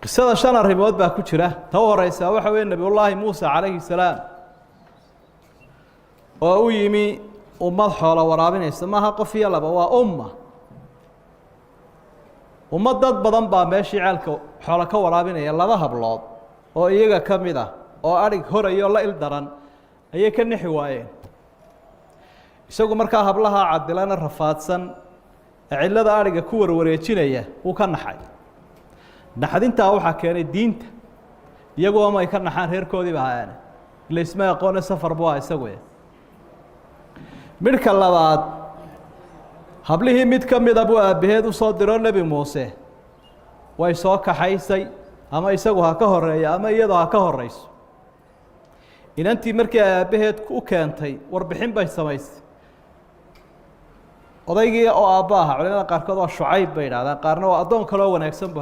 qisada shan arrimood baa ku jira ta horeysa waxa weeye nabiyullaahi Muuse calayhi salaam oo u yimi ummad xoolo waraabinaysa maaha qof iyo laba waa ummad dad badan baa meeshii ceelka xoolo ka waraabinaya laba hablood oo iyaga ka mid ah oo arig horayo la il daran ayay ka nixi waayeen isagu markaa hablaha cadilana rafaadsan cilada ariga ku warwareejinaya uu ka naxay naxdintaa waxaa keenay diinta iyagoo ma ay ka naxaan reerkoodii baa aana ila isma aqoon safar buu isagu midka labaad hablihii mid ka mid ah buu aabaheed u soo diro nabi Muuse way soo kaxaysay ama isagu ha ka horeeyo ama iyadoo ha ka horeyso inantii markii aabaheed ku keentay warbixin bay samaysay odaygii oo aabbaha culimada qaarkood waa Shucayb bay yiraahdaan qaarna waa adoon kale oo wanaagsan buu